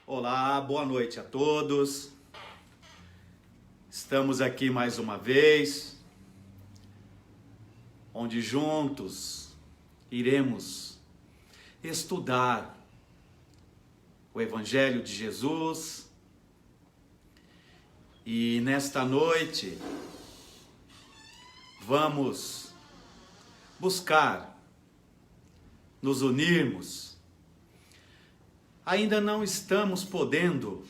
Olá, boa noite a todos. Estamos aqui mais uma vez, onde juntos iremos estudar o Evangelho de Jesus. E nesta noite vamos buscar nos unirmos. Ainda não estamos podendo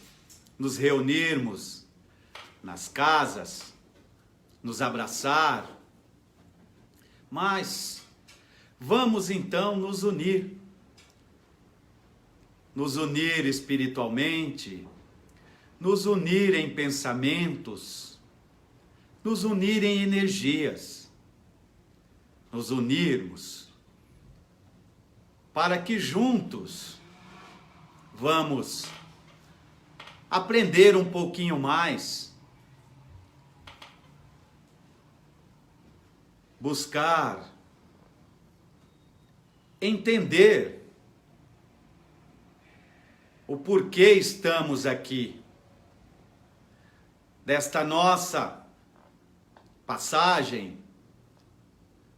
nos reunirmos nas casas, nos abraçar, mas vamos então nos unir espiritualmente, nos unir em pensamentos, nos unir em energias, nos unirmos para que juntos vamos aprender um pouquinho mais, buscar entender o porquê estamos aqui, desta nossa passagem,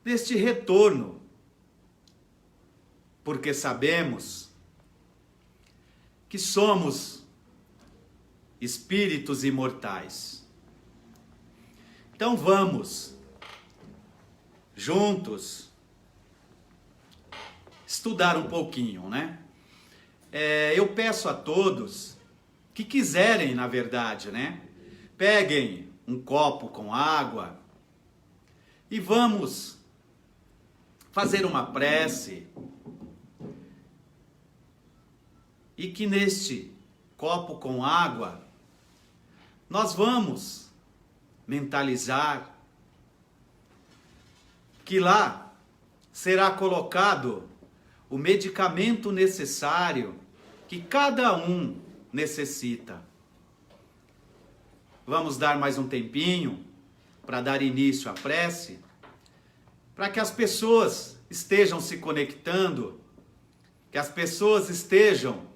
deste retorno, porque sabemos que somos espíritos imortais. Então vamos juntos estudar um pouquinho, né? Eu peço a todos que quiserem, na verdade, né? Peguem um copo com água e vamos fazer uma prece. E que neste copo com água, nós vamos mentalizar que lá será colocado o medicamento necessário que cada um necessita. Vamos dar mais um tempinho para dar início à prece, para que as pessoas estejam se conectando, que as pessoas estejam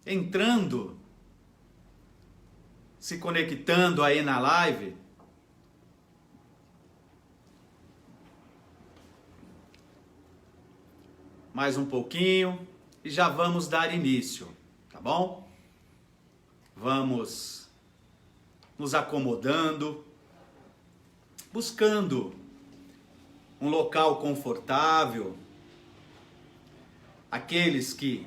entrando, se conectando aí na live. Mais um pouquinho e já vamos dar início, tá bom? Vamos nos acomodando, buscando um local confortável. Aqueles que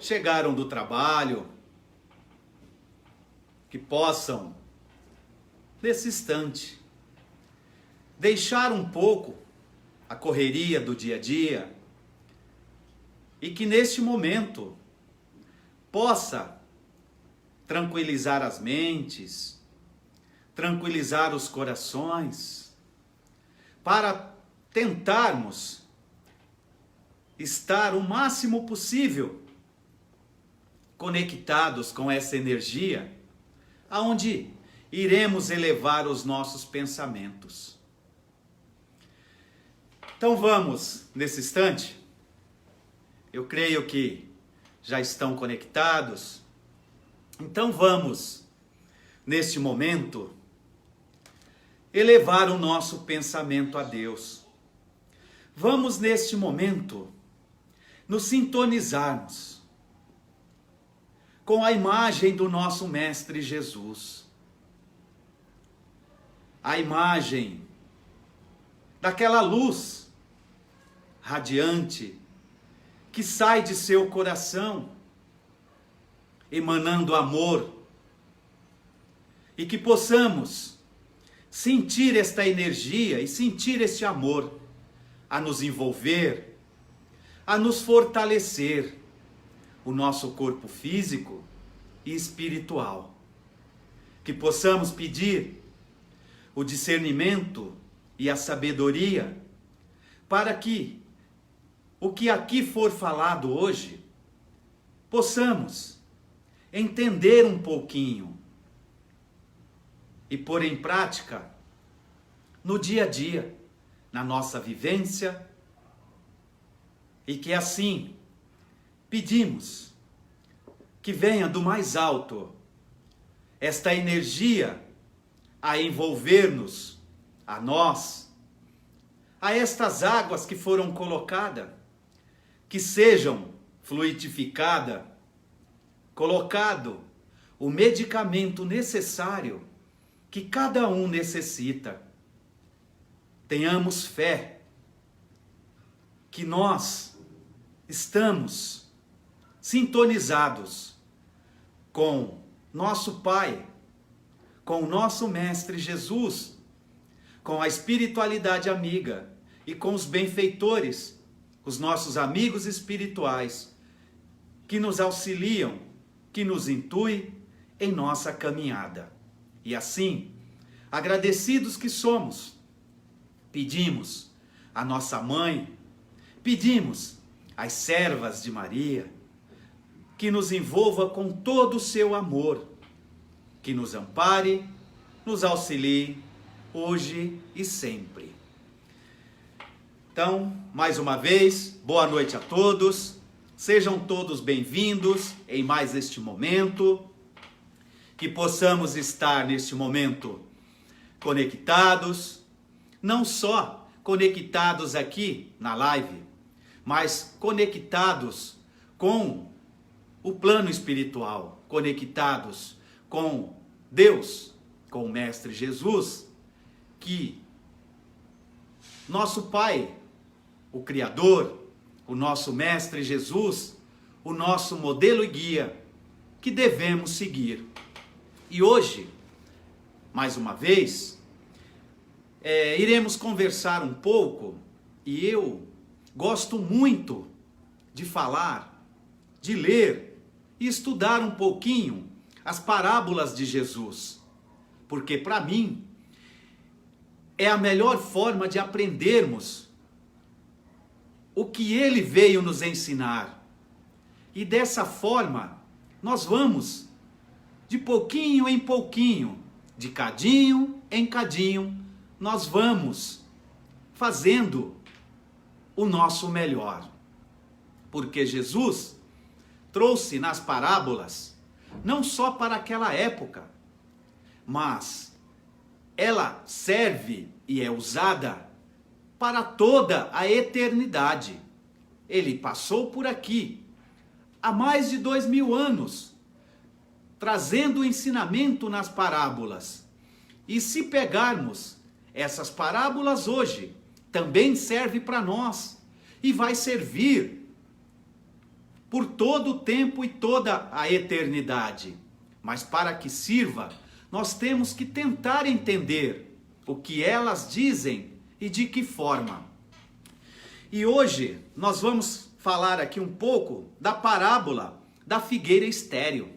chegaram do trabalho, que possam, nesse instante, deixar um pouco a correria do dia a dia e que neste momento possa tranquilizar as mentes, tranquilizar os corações, para tentarmos estar o máximo possível conectados com essa energia, aonde iremos elevar os nossos pensamentos. Então vamos, nesse instante, eu creio que já estão conectados, então vamos, neste momento, elevar o nosso pensamento a Deus. Vamos, neste momento, nos sintonizarmos com a imagem do nosso Mestre Jesus. A imagem daquela luz radiante que sai de seu coração, emanando amor, e que possamos sentir esta energia e sentir este amor a nos envolver, a nos fortalecer o nosso corpo físico e espiritual. Que possamos pedir o discernimento e a sabedoria para que o que aqui for falado hoje possamos entender um pouquinho e pôr em prática no dia a dia, na nossa vivência E que assim pedimos que venha do mais alto esta energia a envolver-nos, a nós, a estas águas que foram colocadas, que sejam fluidificadas, colocado o medicamento necessário que cada um necessita. Tenhamos fé que nós estamos sintonizados com nosso Pai, com o nosso Mestre Jesus, com a espiritualidade amiga e com os benfeitores, os nossos amigos espirituais, que nos auxiliam, que nos intuem em nossa caminhada. E assim, agradecidos que somos, pedimos à nossa mãe, pedimos às servas de Maria, que nos envolva com todo o seu amor, que nos ampare, nos auxilie, hoje e sempre. Então, mais uma vez, boa noite a todos, sejam todos bem-vindos em mais este momento, que possamos estar neste momento conectados, não só conectados aqui na live, mas conectados com o plano espiritual, conectados com Deus, com o Mestre Jesus, que nosso Pai, o Criador, o nosso Mestre Jesus, o nosso modelo e guia, que devemos seguir. E hoje, mais uma vez, iremos conversar um pouco, e eu gosto muito de falar, de ler e estudar um pouquinho as parábolas de Jesus, porque para mim é a melhor forma de aprendermos o que ele veio nos ensinar. E dessa forma nós vamos de pouquinho em pouquinho, de cadinho em cadinho, nós vamos fazendo o nosso melhor. Porque Jesus trouxe nas parábolas, não só para aquela época, mas ela serve e é usada para toda a eternidade. Ele passou por aqui há mais de 2000 anos, trazendo o ensinamento nas parábolas. E se pegarmos essas parábolas hoje, também serve para nós e vai servir por todo o tempo e toda a eternidade. Mas para que sirva, nós temos que tentar entender o que elas dizem e de que forma. E hoje nós vamos falar aqui um pouco da parábola da figueira estéril.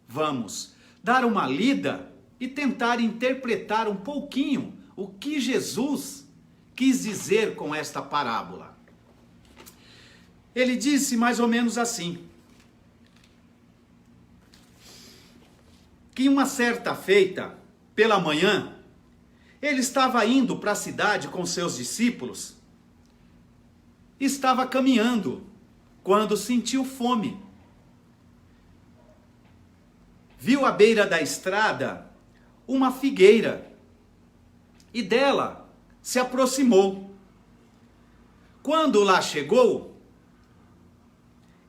Vamos dar uma lida e tentar interpretar um pouquinho o que Jesus quis dizer com esta parábola. Ele disse mais ou menos assim: que uma certa feita, pela manhã, ele estava indo para a cidade com seus discípulos, estava caminhando, quando sentiu fome. Viu à beira da estrada uma figueira e dela se aproximou. Quando lá chegou,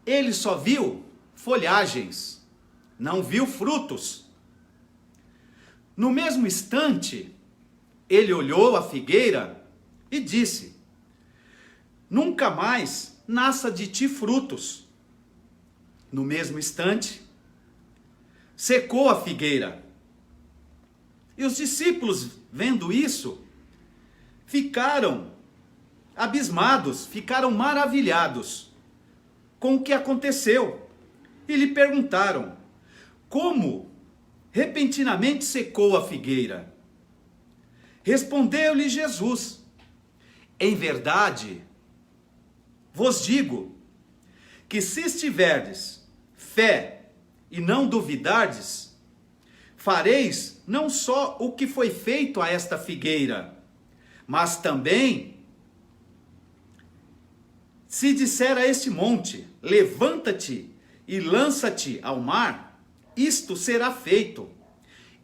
ele só viu folhagens, não viu frutos. No mesmo instante, ele olhou a figueira e disse: nunca mais nasça de ti frutos. No mesmo instante, secou a figueira. E os discípulos, vendo isso, ficaram abismados, ficaram maravilhados com o que aconteceu. E lhe perguntaram: como repentinamente secou a figueira? Respondeu-lhe Jesus: em verdade, vos digo que se tiverdes fé e não duvidardes, fareis não só o que foi feito a esta figueira, mas também Se disser a este monte, levanta-te e lança-te ao mar, isto será feito.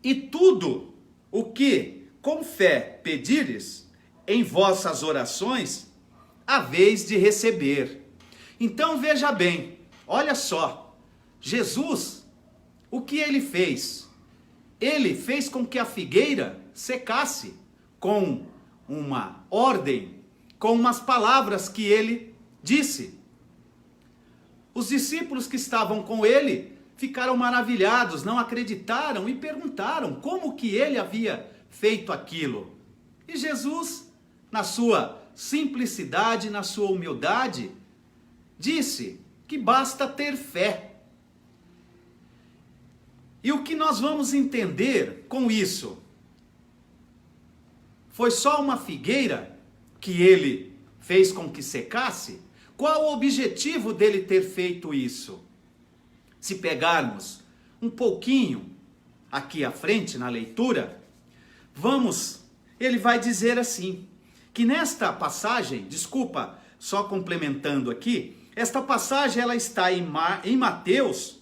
E tudo o que com fé pedires em vossas orações, haveis de receber. Então veja bem, olha só, Jesus, o que ele fez? Ele fez com que a figueira secasse com uma ordem, com umas palavras que ele disse. Os discípulos que estavam com ele ficaram maravilhados, não acreditaram e perguntaram como que ele havia feito aquilo. E Jesus, na sua simplicidade, na sua humildade, disse que basta ter fé. E o que nós vamos entender com isso? Foi só uma figueira que ele fez com que secasse? Qual o objetivo dele ter feito isso? Se pegarmos um pouquinho aqui à frente na leitura, ele vai dizer assim, que nesta passagem, só complementando aqui, esta passagem ela está em Mateus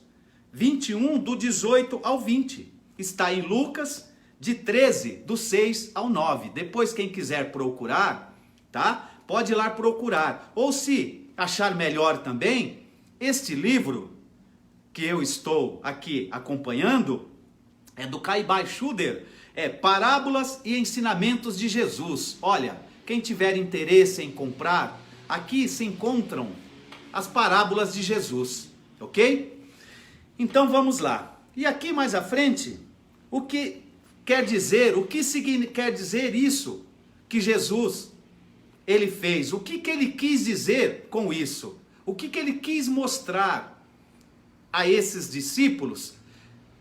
21, do 18 ao 20. Está em Lucas, de 13, do 6 ao 9. Depois, quem quiser procurar, tá? Pode ir lá procurar. Ou se achar melhor também, este livro que eu estou aqui acompanhando é do Caibai Schuder, é Parábolas e Ensinamentos de Jesus. Olha, quem tiver interesse em comprar, aqui se encontram as parábolas de Jesus, ok? Então vamos lá. E aqui mais à frente, o que quer dizer isso que Jesus ele fez? O que ele quis dizer com isso? O que ele quis mostrar a esses discípulos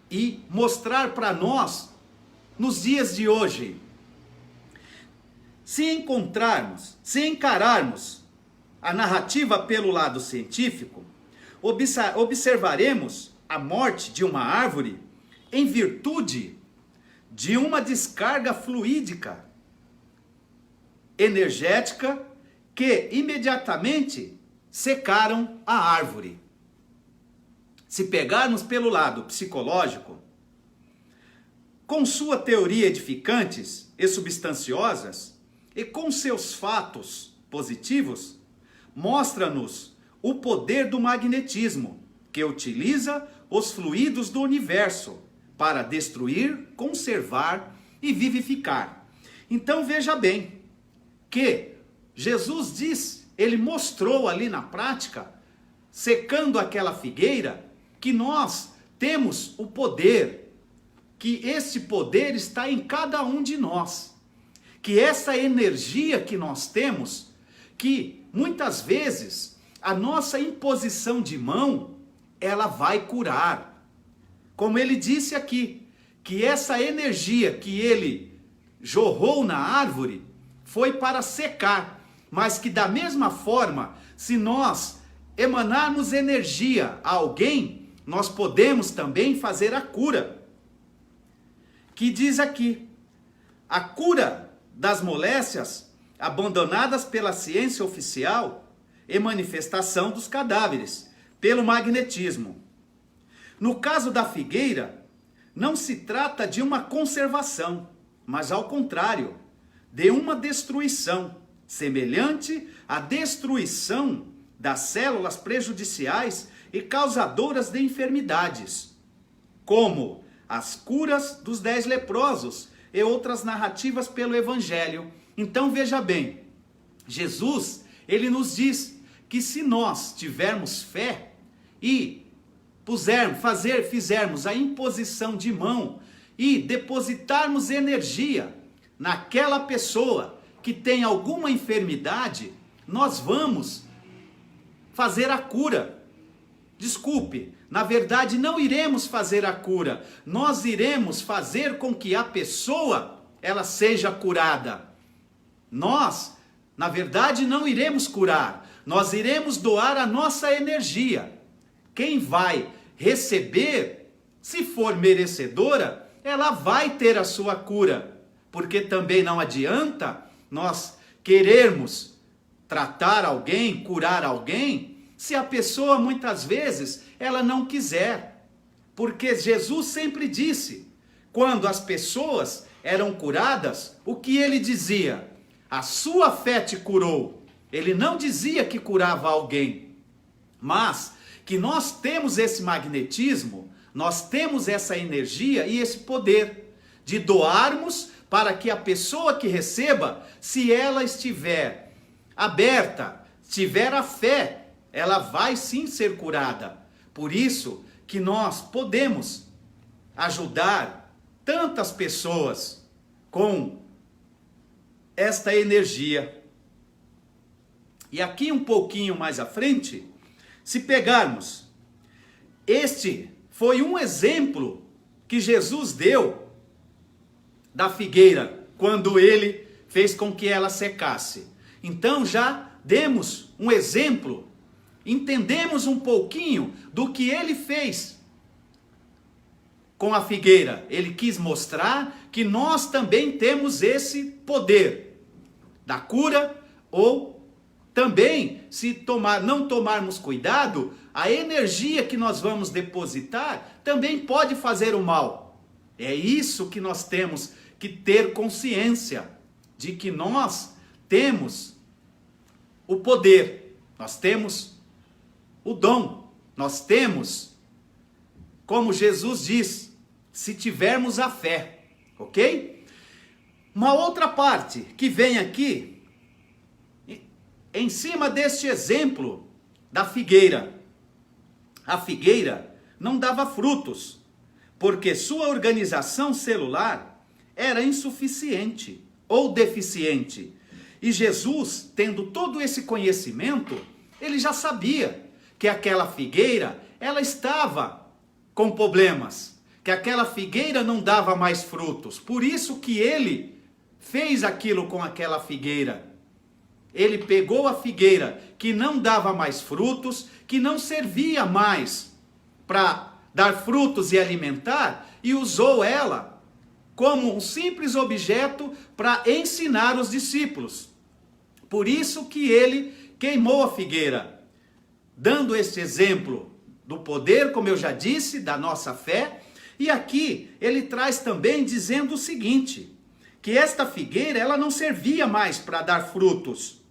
e mostrar para nós nos dias de hoje? Se encararmos a narrativa pelo lado científico, observaremos a morte de uma árvore em virtude de uma descarga fluídica energética que imediatamente secaram a árvore. Se pegarmos pelo lado psicológico, com sua teoria edificantes e substanciosas, e com seus fatos positivos, mostra-nos o poder do magnetismo, que utiliza os fluidos do universo para destruir, conservar e vivificar. Então veja bem, que Jesus diz, ele mostrou ali na prática, secando aquela figueira, que nós temos o poder, que esse poder está em cada um de nós, que essa energia que nós temos, que muitas vezes a nossa imposição de mão, ela vai curar. Como ele disse aqui, que essa energia que ele jorrou na árvore foi para secar, mas que da mesma forma, se nós emanarmos energia a alguém, nós podemos também fazer a cura. Que diz aqui, a cura das moléstias abandonadas pela ciência oficial e manifestação dos cadáveres pelo magnetismo. No caso da figueira, não se trata de uma conservação, mas ao contrário, de uma destruição, semelhante à destruição das células prejudiciais e causadoras de enfermidades, como as curas dos 10 leprosos e outras narrativas pelo Evangelho. Então veja bem, Jesus, ele nos diz que se nós tivermos fé e fizermos a imposição de mão e depositarmos energia naquela pessoa que tem alguma enfermidade, nós vamos fazer a cura. Desculpe, na verdade não iremos fazer a cura, nós iremos fazer com que a pessoa ela seja curada. Nós, na verdade, não iremos curar, nós iremos doar a nossa energia. Quem vai receber, se for merecedora, ela vai ter a sua cura, porque também não adianta nós querermos tratar alguém, curar alguém, se a pessoa muitas vezes ela não quiser. Porque Jesus sempre disse, quando as pessoas eram curadas, o que ele dizia? A sua fé te curou. Ele não dizia que curava alguém, mas que nós temos esse magnetismo, nós temos essa energia e esse poder de doarmos para que a pessoa que receba, se ela estiver aberta, tiver a fé, ela vai sim ser curada. Por isso que nós podemos ajudar tantas pessoas com esta energia. E aqui um pouquinho mais à frente, se pegarmos, este foi um exemplo que Jesus deu da figueira, quando ele fez com que ela secasse. Então já demos um exemplo, entendemos um pouquinho do que ele fez com a figueira. Ele quis mostrar que nós também temos esse poder da cura, ou também, se não tomarmos cuidado, a energia que nós vamos depositar também pode fazer o mal. É isso que nós temos que ter consciência, de que nós temos o poder, nós temos o dom, nós temos, como Jesus diz, se tivermos a fé, ok? Uma outra parte que vem aqui, em cima deste exemplo da figueira. A figueira não dava frutos, porque sua organização celular era insuficiente ou deficiente. E Jesus, tendo todo esse conhecimento, ele já sabia que aquela figueira, ela estava com problemas, que aquela figueira não dava mais frutos. Por isso que ele fez aquilo com aquela figueira. Ele pegou a figueira que não dava mais frutos, que não servia mais para dar frutos e alimentar, e usou ela como um simples objeto para ensinar os discípulos. Por isso que ele queimou a figueira, dando este exemplo do poder, como eu já disse, da nossa fé. E aqui ele traz também dizendo o seguinte, que esta figueira ela não servia mais para dar frutos.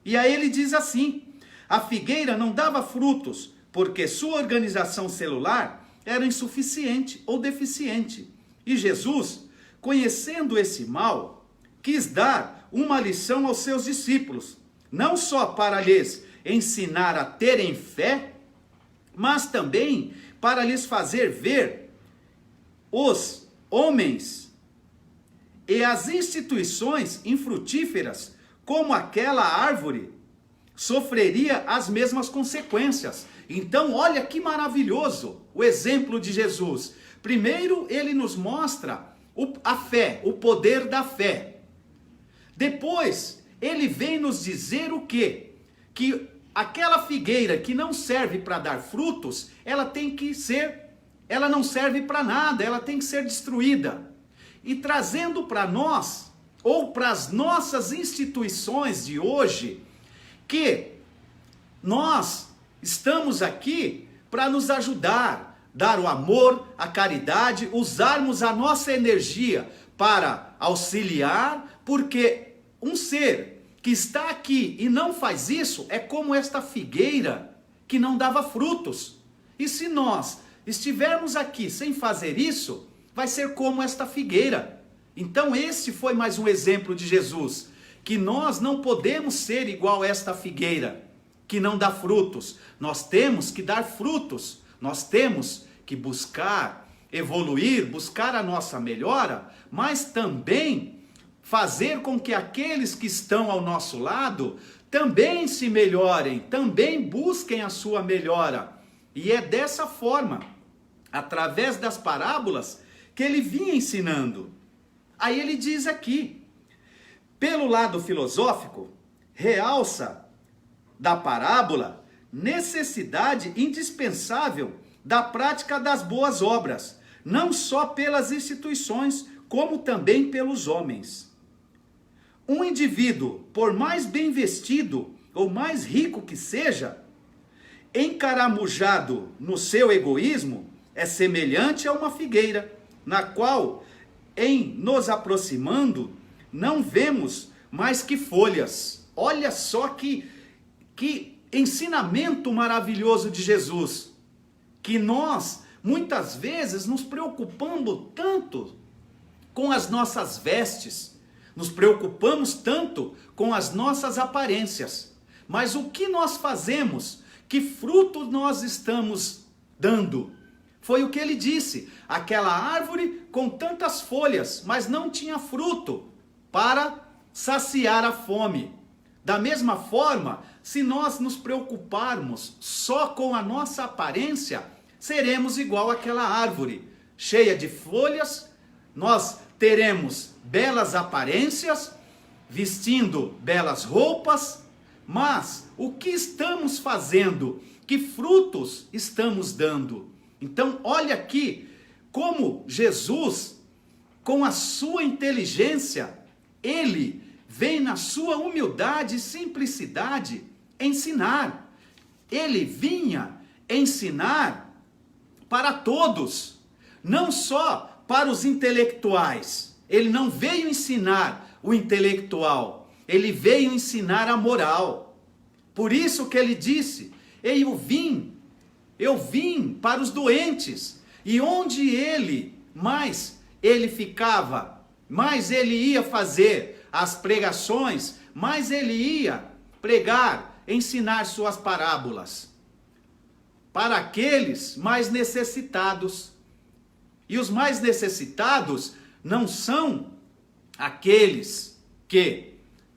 E aí ele diz assim, a figueira não dava frutos, porque sua organização celular era insuficiente ou deficiente. E Jesus, conhecendo esse mal, quis dar uma lição aos seus discípulos, não só para lhes ensinar a terem fé, mas também para lhes fazer ver os homens e as instituições infrutíferas, como aquela árvore sofreria as mesmas consequências. Então, olha que maravilhoso o exemplo de Jesus. Primeiro, ele nos mostra a fé, o poder da fé. Depois, ele vem nos dizer o quê? Que aquela figueira que não serve para dar frutos, ela não serve para nada, ela tem que ser destruída. E trazendo para nós, ou para as nossas instituições de hoje, que nós estamos aqui para nos ajudar, dar o amor, a caridade, usarmos a nossa energia para auxiliar, porque um ser que está aqui e não faz isso é como esta figueira que não dava frutos. E se nós estivermos aqui sem fazer isso, vai ser como esta figueira. Então esse foi mais um exemplo de Jesus, que nós não podemos ser igual a esta figueira, que não dá frutos. Nós temos que dar frutos, nós temos que buscar, evoluir, buscar a nossa melhora, mas também fazer com que aqueles que estão ao nosso lado também se melhorem, também busquem a sua melhora. E é dessa forma, através das parábolas, que ele vinha ensinando. Aí ele diz aqui, pelo lado filosófico, realça da parábola necessidade indispensável da prática das boas obras, não só pelas instituições, como também pelos homens. Um indivíduo, por mais bem vestido ou mais rico que seja, encaramujado no seu egoísmo, é semelhante a uma figueira, na qual, em nos aproximando, não vemos mais que folhas. Olha só que ensinamento maravilhoso de Jesus, que nós muitas vezes nos preocupamos tanto com as nossas vestes, nos preocupamos tanto com as nossas aparências, mas o que nós fazemos? Que fruto nós estamos dando? Foi o que ele disse, aquela árvore com tantas folhas, mas não tinha fruto para saciar a fome. Da mesma forma, se nós nos preocuparmos só com a nossa aparência, seremos igual àquela árvore, cheia de folhas. Nós teremos belas aparências, vestindo belas roupas, mas o que estamos fazendo? Que frutos estamos dando? Então, olha aqui como Jesus, com a sua inteligência, ele vem na sua humildade e simplicidade ensinar. Ele vinha ensinar para todos, não só para os intelectuais. Ele não veio ensinar o intelectual, ele veio ensinar a moral. Por isso que ele disse, eu vim para os doentes. E onde mais ele ficava, mais ele ia fazer as pregações, mais ele ia pregar, ensinar suas parábolas para aqueles mais necessitados. E os mais necessitados não são aqueles que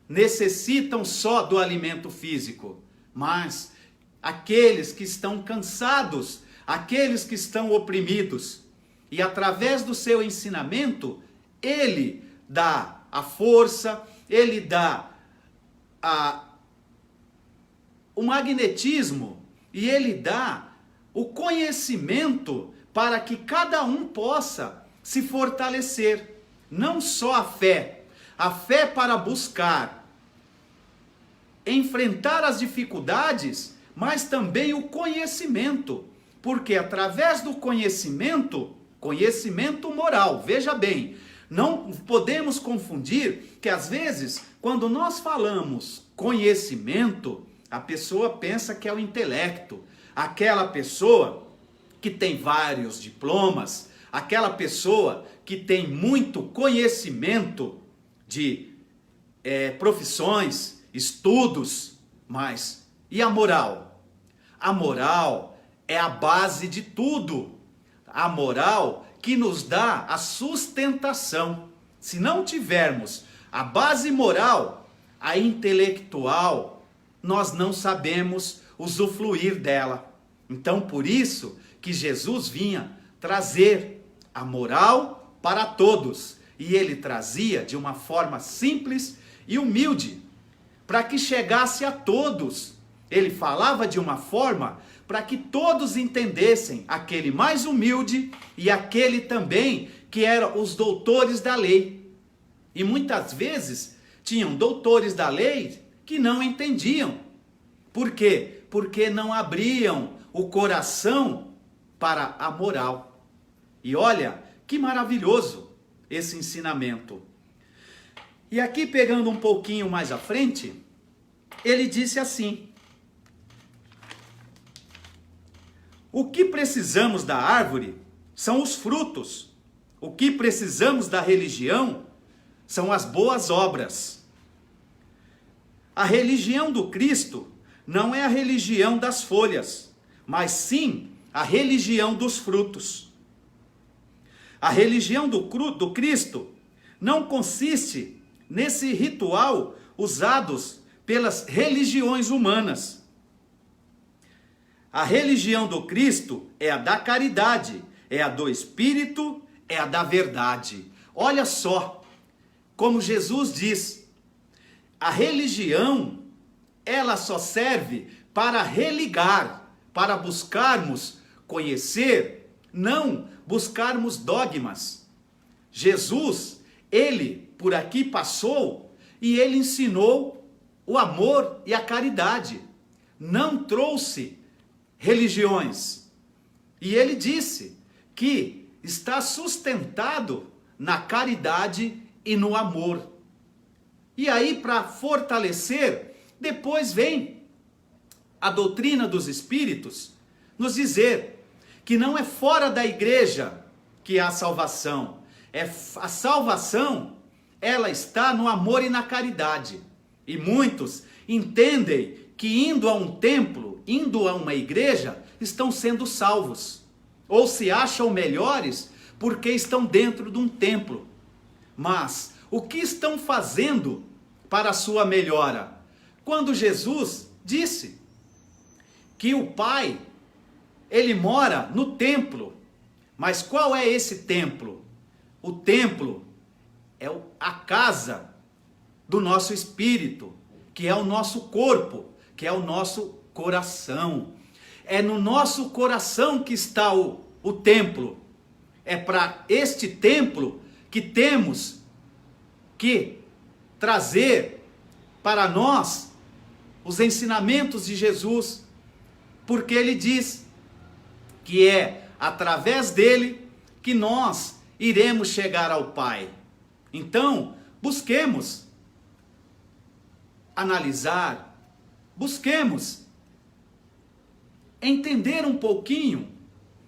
necessitam só do alimento físico, mas aqueles que estão cansados, aqueles que estão oprimidos. E através do seu ensinamento, ele dá a força, ele dá o magnetismo e ele dá o conhecimento para que cada um possa se fortalecer. Não só a fé para buscar enfrentar as dificuldades, mas também o conhecimento, porque através do conhecimento moral, veja bem, não podemos confundir que às vezes, quando nós falamos conhecimento, a pessoa pensa que é o intelecto, aquela pessoa que tem vários diplomas, aquela pessoa que tem muito conhecimento de profissões, estudos, mas e a moral? A moral é a base de tudo. A moral que nos dá a sustentação. Se não tivermos a base moral, a intelectual, nós não sabemos usufruir dela. Então, por isso que Jesus vinha trazer a moral para todos. E ele trazia de uma forma simples e humilde, para que chegasse a todos. Ele falava de uma forma para que todos entendessem, aquele mais humilde e aquele também que eram os doutores da lei. E muitas vezes tinham doutores da lei que não entendiam. Por quê? Porque não abriam o coração para a moral. E olha que maravilhoso esse ensinamento. E aqui, pegando um pouquinho mais à frente, ele disse assim: o que precisamos da árvore são os frutos. O que precisamos da religião são as boas obras. A religião do Cristo não é a religião das folhas, mas sim a religião dos frutos. A religião do Cristo não consiste nesse ritual usados pelas religiões humanas. A religião do Cristo é a da caridade, é a do Espírito, é a da verdade. Olha só como Jesus diz, a religião, ela só serve para religar, para buscarmos conhecer, não buscarmos dogmas. Jesus, ele por aqui passou e ele ensinou o amor e a caridade. Não trouxe religiões. E ele disse que está sustentado na caridade e no amor. E aí, para fortalecer, depois vem a doutrina dos espíritos nos dizer que não é fora da igreja que há salvação. A salvação, ela está no amor e na caridade. E muitos entendem que indo a um templo, indo a uma igreja, estão sendo salvos. Ou se acham melhores porque estão dentro de um templo. Mas o que estão fazendo para a sua melhora? Quando Jesus disse que o Pai, ele mora no templo. Mas qual é esse templo? O templo é a casa do nosso espírito, que é o nosso corpo, que é o nosso coração. É no nosso coração que está o templo. É para este templo que temos que trazer para nós os ensinamentos de Jesus, porque ele diz que é através dele que nós iremos chegar ao Pai. Então, busquemos analisar, busquemos entender um pouquinho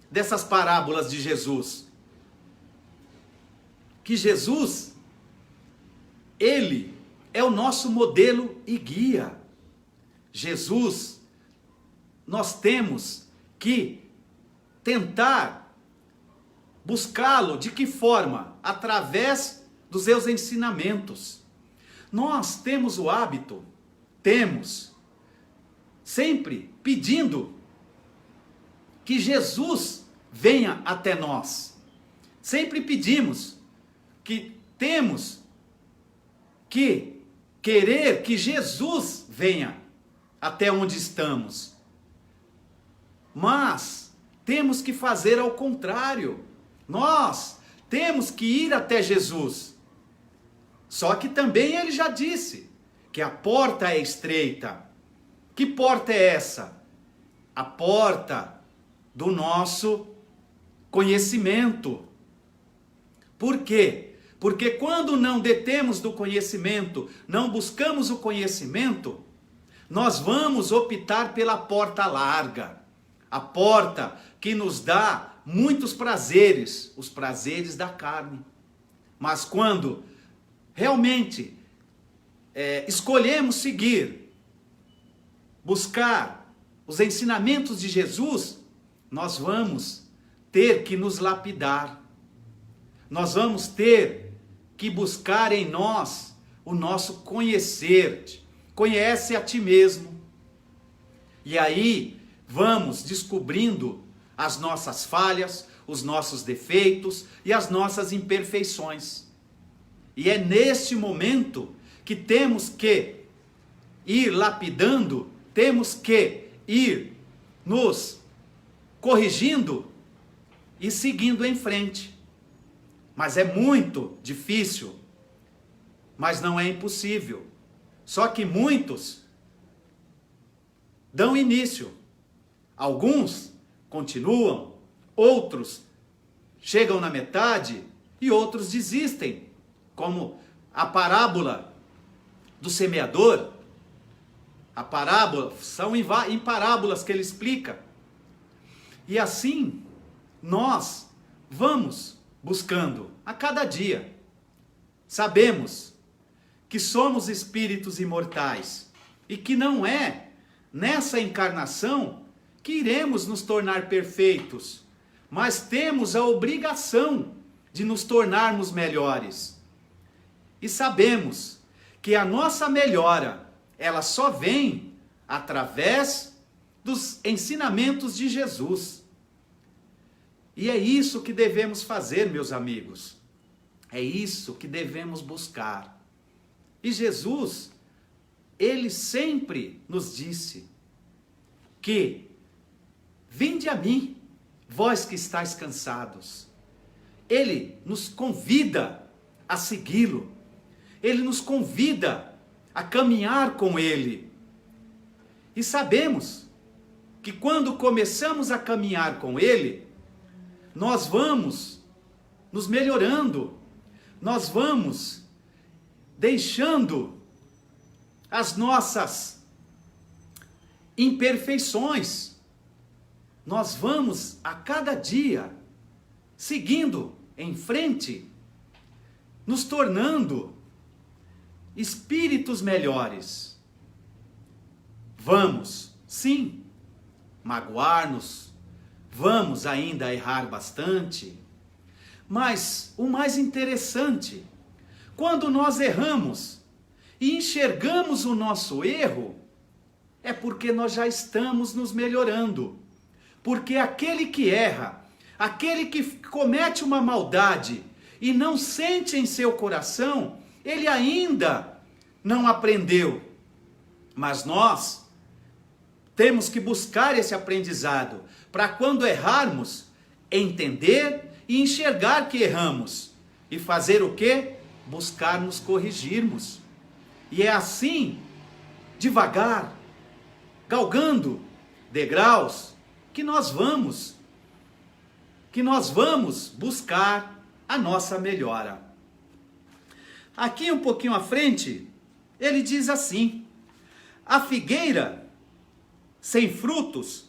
dessas parábolas de Jesus. Que Jesus, ele é o nosso modelo e guia. Jesus, nós temos que tentar buscá-lo de que forma? Através dos seus ensinamentos. Nós temos o hábito, sempre pedindo que Jesus venha até nós. Sempre pedimos que temos que querer que Jesus venha até onde estamos. Mas temos que fazer ao contrário. Nós temos que ir até Jesus. Só que também ele já disse que a porta é estreita. Que porta é essa? A porta do nosso conhecimento. Por quê? Porque quando não detemos do conhecimento, não buscamos o conhecimento, nós vamos optar pela porta larga. A porta que nos dá muitos prazeres, os prazeres da carne. Mas quando realmente escolhemos seguir, buscar os ensinamentos de Jesus, nós vamos ter que nos lapidar. Nós vamos ter que buscar em nós o nosso conhecer. Conhece a ti mesmo. E aí vamos descobrindo as nossas falhas, os nossos defeitos e as nossas imperfeições. E é neste momento que temos que ir lapidando, temos que ir nos corrigindo e seguindo em frente. Mas é muito difícil, mas não é impossível. Só que muitos dão início. Alguns continuam, outros chegam na metade e outros desistem. Como a parábola do semeador. A parábola, são em parábolas que ele explica. E assim, nós vamos buscando a cada dia. Sabemos que somos espíritos imortais e que não é nessa encarnação que iremos nos tornar perfeitos, mas temos a obrigação de nos tornarmos melhores. E sabemos que a nossa melhora, ela só vem através dos ensinamentos de Jesus. E é isso que devemos fazer, meus amigos. É isso que devemos buscar. E Jesus, ele sempre nos disse que vinde a mim, vós que estáis cansados. Ele nos convida a segui-lo. Ele nos convida a caminhar com Ele. E sabemos que quando começamos a caminhar com Ele, nós vamos nos melhorando, nós vamos deixando as nossas imperfeições, nós vamos a cada dia seguindo em frente, nos tornando espíritos melhores. Vamos, sim, magoar-nos, vamos ainda errar bastante, mas o mais interessante, quando nós erramos e enxergamos o nosso erro, é porque nós já estamos nos melhorando. Porque aquele que erra, aquele que comete uma maldade e não sente em seu coração, ele ainda não aprendeu. Mas nós temos que buscar esse aprendizado para quando errarmos, entender e enxergar que erramos. E fazer o quê? Buscar nos corrigirmos. E é assim, devagar, galgando degraus, que nós vamos buscar a nossa melhora. Aqui um pouquinho à frente, ele diz assim: a figueira sem frutos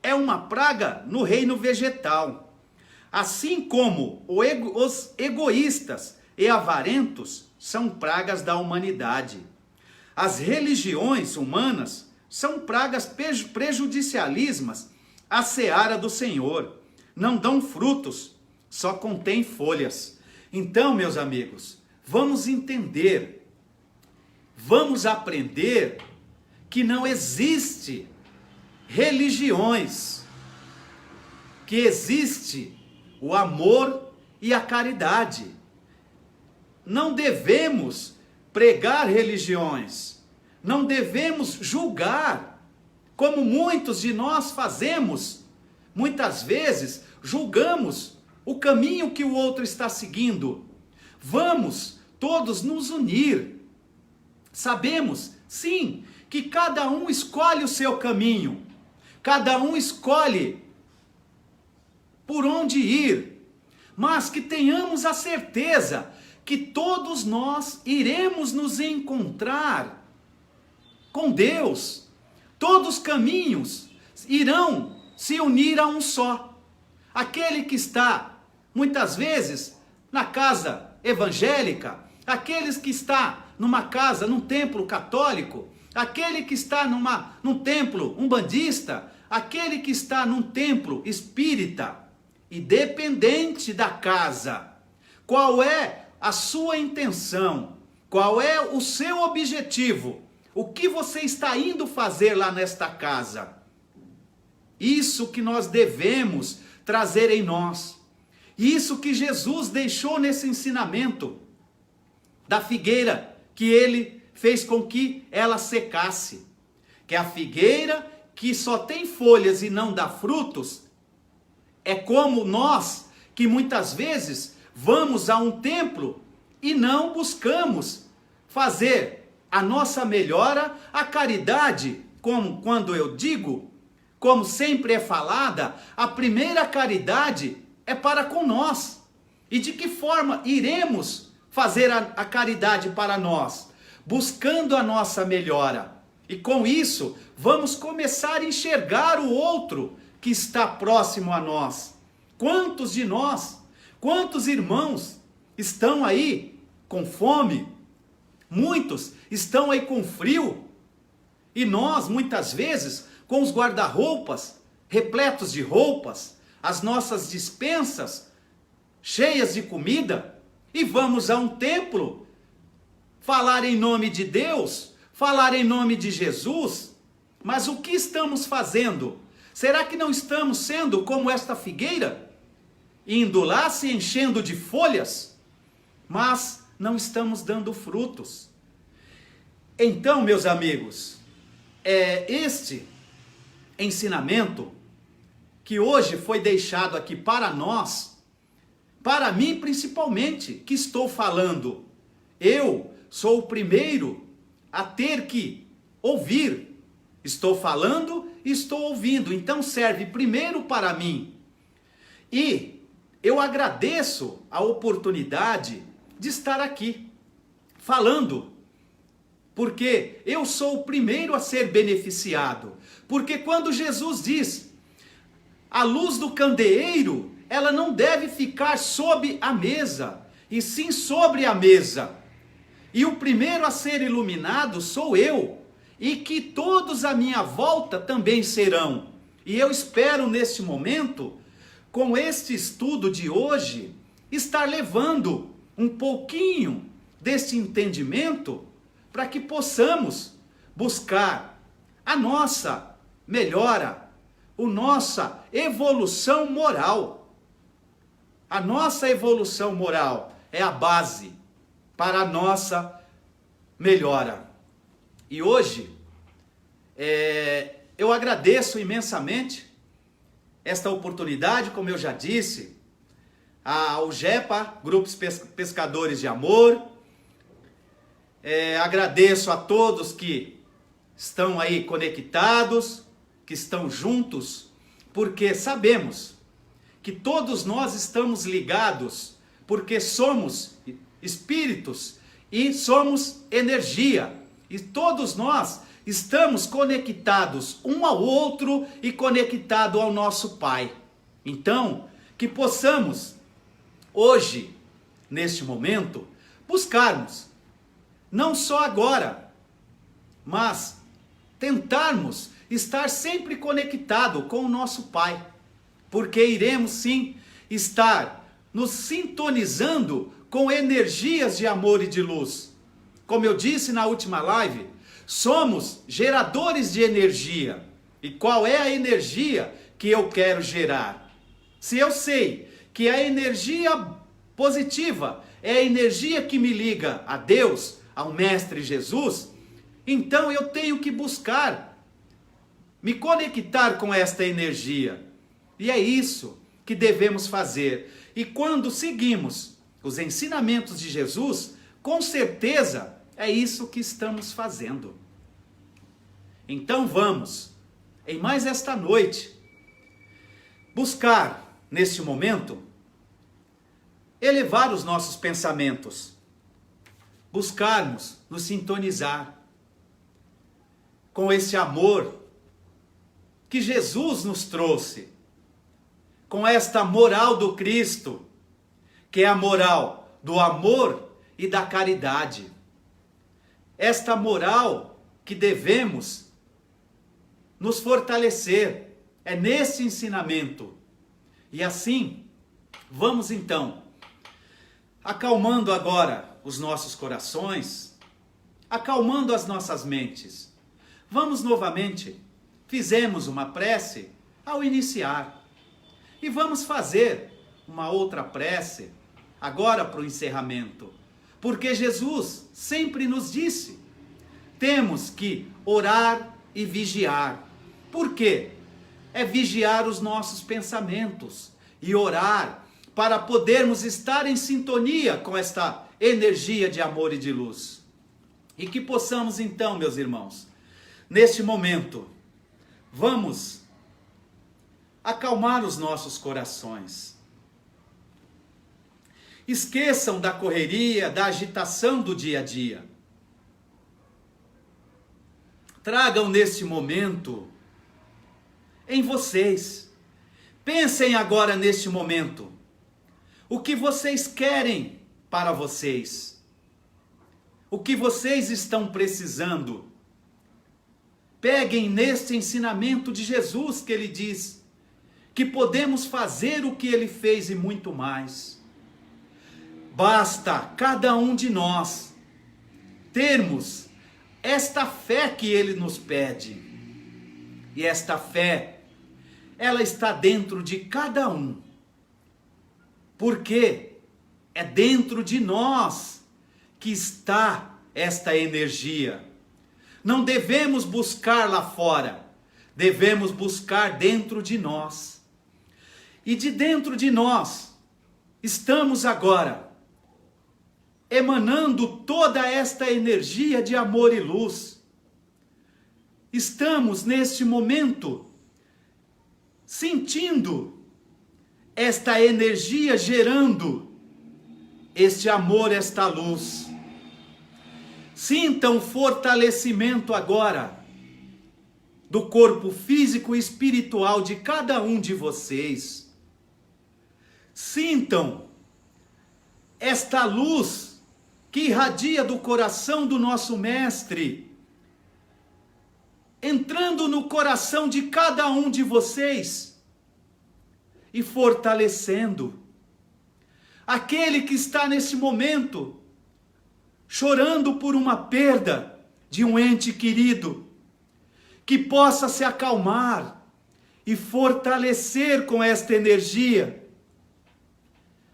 é uma praga no reino vegetal, assim como os egoístas e avarentos são pragas da humanidade. As religiões humanas são pragas prejudicialíssimas à seara do Senhor. Não dão frutos, só contém folhas. Então, meus amigos, vamos entender, vamos aprender que não existe religiões, que existe o amor e a caridade. Não devemos pregar religiões, não devemos julgar, como muitos de nós fazemos. Muitas vezes julgamos o caminho que o outro está seguindo. Vamos todos nos unir. Sabemos, sim, que cada um escolhe o seu caminho, cada um escolhe por onde ir, mas que tenhamos a certeza que todos nós iremos nos encontrar com Deus. Todos os caminhos irão se unir a um só. Aquele que está, muitas vezes, na casa evangélica, aqueles que está numa casa, num templo católico, aquele que está num templo umbandista, aquele que está num templo espírita, independente da casa, qual é a sua intenção, qual é o seu objetivo, o que você está indo fazer lá nesta casa. Isso que nós devemos trazer em nós. Isso que Jesus deixou nesse ensinamento da figueira, que ele fez com que ela secasse. Que a figueira que só tem folhas e não dá frutos, é como nós, que muitas vezes vamos a um templo e não buscamos fazer a nossa melhora, a caridade, como quando eu digo, como sempre é falada, a primeira caridade é para com nós. E de que forma iremos fazer a caridade para nós? Buscando a nossa melhora. E com isso, vamos começar a enxergar o outro que está próximo a nós. Quantos de nós, quantos irmãos estão aí com fome? Muitos estão aí com frio. E nós, muitas vezes, com os guarda-roupas repletos de roupas, as nossas despensas cheias de comida, e vamos a um templo falar em nome de Deus, falar em nome de Jesus, mas o que estamos fazendo? Será que não estamos sendo como esta figueira, indo lá se enchendo de folhas, mas não estamos dando frutos? Então, meus amigos, este ensinamento que hoje foi deixado aqui para nós, para mim principalmente, que estou falando, eu sou o primeiro a ter que ouvir. Estou falando e estou ouvindo, então serve primeiro para mim. E eu agradeço a oportunidade de estar aqui falando, porque eu sou o primeiro a ser beneficiado. Porque quando Jesus diz, a luz do candeeiro, ela não deve ficar sob a mesa, e sim sobre a mesa. E o primeiro a ser iluminado sou eu, e que todos à minha volta também serão. E eu espero neste momento, com este estudo de hoje, estar levando um pouquinho desse entendimento para que possamos buscar a nossa melhora, a nossa evolução moral. A nossa evolução moral é a base para a nossa melhora. E hoje, eu agradeço imensamente esta oportunidade, como eu já disse, ao GEPA, Grupos Pescadores de Amor. Agradeço a todos que estão aí conectados, que estão juntos, porque sabemos que todos nós estamos ligados, porque somos espíritos e somos energia, e todos nós estamos conectados um ao outro e conectados ao nosso Pai. Então, que possamos hoje, neste momento, buscarmos, não só agora, mas tentarmos estar sempre conectado com o nosso Pai, porque iremos sim estar nos sintonizando com energias de amor e de luz. Como eu disse na última live, somos geradores de energia. E qual é a energia que eu quero gerar? Se eu sei que a energia positiva é a energia que me liga a Deus, ao Mestre Jesus, então eu tenho que buscar me conectar com esta energia. E é isso que devemos fazer. E quando seguimos os ensinamentos de Jesus, com certeza é isso que estamos fazendo. Então vamos, em mais esta noite, buscar, neste momento, elevar os nossos pensamentos, buscarmos nos sintonizar com esse amor que Jesus nos trouxe, com esta moral do Cristo, que é a moral do amor e da caridade. Esta moral que devemos nos fortalecer, é nesse ensinamento. E assim, vamos então, acalmando agora os nossos corações, acalmando as nossas mentes. Vamos novamente, fizemos uma prece ao iniciar, e vamos fazer uma outra prece agora para o encerramento, porque Jesus sempre nos disse, temos que orar e vigiar. Por quê? É vigiar os nossos pensamentos e orar para podermos estar em sintonia com esta energia de amor e de luz. E que possamos então, meus irmãos, neste momento, vamos acalmar os nossos corações. Esqueçam da correria, da agitação do dia a dia. Tragam neste momento em vocês. Pensem agora neste momento. O que vocês querem para vocês? O que vocês estão precisando? Peguem neste ensinamento de Jesus que ele diz que podemos fazer o que ele fez e muito mais. Basta cada um de nós termos esta fé que ele nos pede. E esta fé, ela está dentro de cada um. Porque é dentro de nós que está esta energia. Não devemos buscar lá fora, devemos buscar dentro de nós. E de dentro de nós, estamos agora emanando toda esta energia de amor e luz. Estamos neste momento sentindo esta energia gerando este amor, esta luz. Sintam fortalecimento agora do corpo físico e espiritual de cada um de vocês. Sintam esta luz que irradia do coração do nosso Mestre, entrando no coração de cada um de vocês e fortalecendo aquele que está nesse momento chorando por uma perda de um ente querido, que possa se acalmar e fortalecer com esta energia.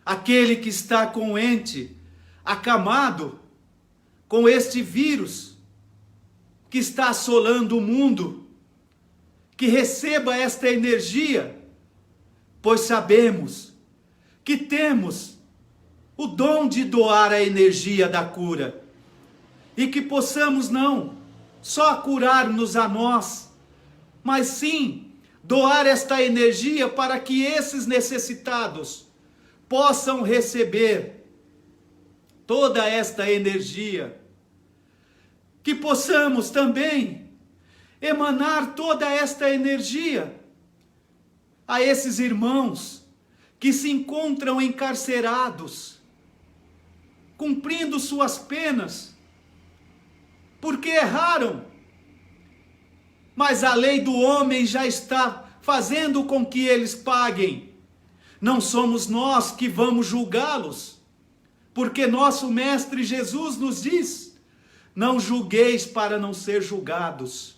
Aquele que está com o ente acamado com este vírus que está assolando o mundo, que receba esta energia, pois sabemos que temos o dom de doar a energia da cura, e que possamos não só curar-nos a nós, mas sim doar esta energia para que esses necessitados possam receber toda esta energia. Que possamos também emanar toda esta energia a esses irmãos que se encontram encarcerados, cumprindo suas penas, porque erraram, mas a lei do homem já está fazendo com que eles paguem. Não somos nós que vamos julgá-los, porque nosso Mestre Jesus nos diz: não julgueis para não ser julgados.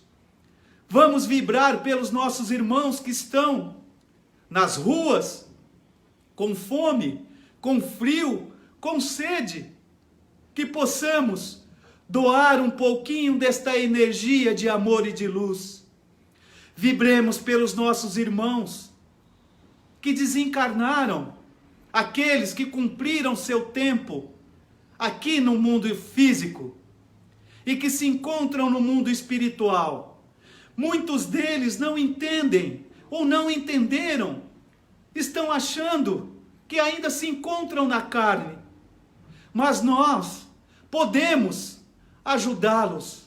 Vamos vibrar pelos nossos irmãos que estão nas ruas, com fome, com frio, com sede, que possamos doar um pouquinho desta energia de amor e de luz. Vibremos pelos nossos irmãos que desencarnaram, aqueles que cumpriram seu tempo aqui no mundo físico e que se encontram no mundo espiritual. Muitos deles não entendem ou não entenderam, estão achando que ainda se encontram na carne, mas nós podemos ajudá-los,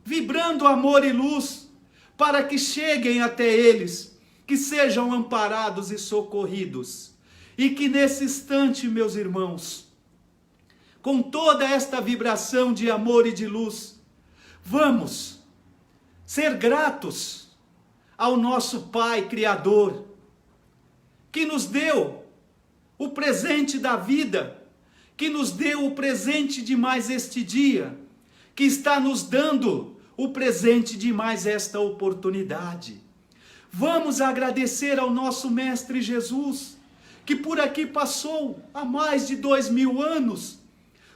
vibrando amor e luz, para que cheguem até eles, que sejam amparados e socorridos, e que nesse instante, meus irmãos, com toda esta vibração de amor e de luz, vamos ser gratos ao nosso Pai Criador, que nos deu o presente da vida, que nos deu o presente de mais este dia, que está nos dando o presente de mais esta oportunidade. Vamos agradecer ao nosso Mestre Jesus, que por aqui passou há mais de 2000 anos,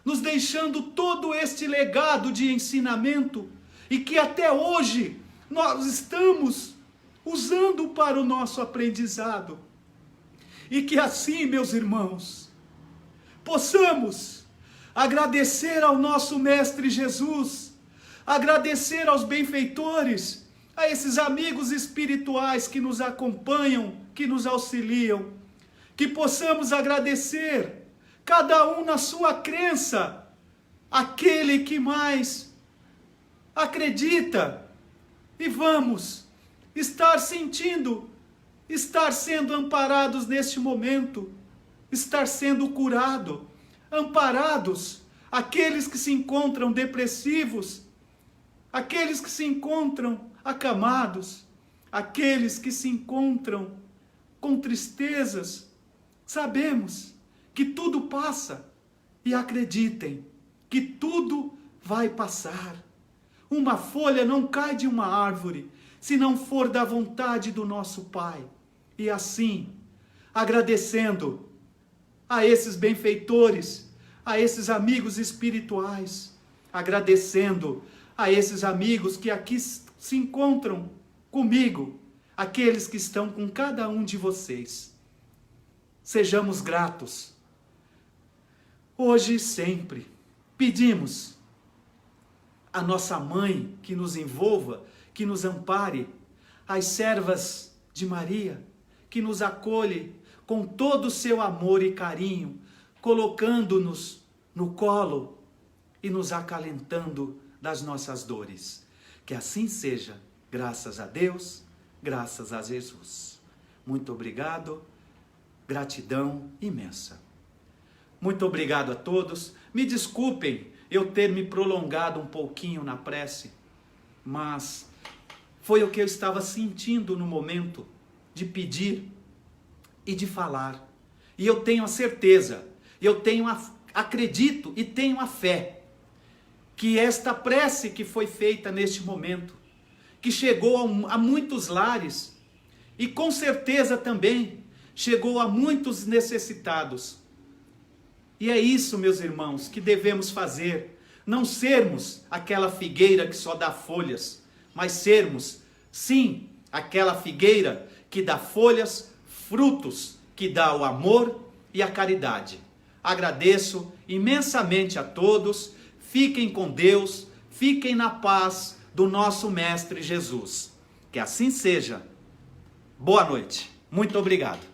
nos deixando todo este legado de ensinamento, e que até hoje nós estamos usando para o nosso aprendizado. E que assim, meus irmãos, possamos agradecer ao nosso Mestre Jesus, agradecer aos benfeitores, a esses amigos espirituais que nos acompanham, que nos auxiliam, que possamos agradecer, cada um na sua crença, aquele que mais acredita, e vamos estar sentindo, estar sendo amparados neste momento, estar sendo curado, amparados, aqueles que se encontram depressivos, aqueles que se encontram acamados, aqueles que se encontram com tristezas. Sabemos que tudo passa, e acreditem que tudo vai passar. Uma folha não cai de uma árvore se não for da vontade do nosso Pai. E assim, agradecendo a esses benfeitores, a esses amigos espirituais, agradecendo a esses amigos que aqui se encontram comigo, aqueles que estão com cada um de vocês. Sejamos gratos. hoje e sempre. Pedimos a nossa mãe que nos envolva, que nos ampare, as servas de Maria, que nos acolhe com todo o seu amor e carinho, colocando-nos no colo e nos acalentando das nossas dores. Que assim seja, graças a Deus, graças a Jesus. Muito obrigado, gratidão imensa. Muito obrigado a todos. Me desculpem eu ter me prolongado um pouquinho na prece, mas foi o que eu estava sentindo no momento de pedir e de falar. E eu tenho a certeza, acredito e tenho a fé que esta prece que foi feita neste momento, que chegou a muitos lares e com certeza também chegou a muitos necessitados. E é isso, meus irmãos, que devemos fazer. Não sermos aquela figueira que só dá folhas, mas sermos, sim, aquela figueira que dá folhas, frutos, que dá o amor e a caridade. Agradeço imensamente a todos. Fiquem com Deus, fiquem na paz do nosso Mestre Jesus. Que assim seja. Boa noite. Muito obrigado.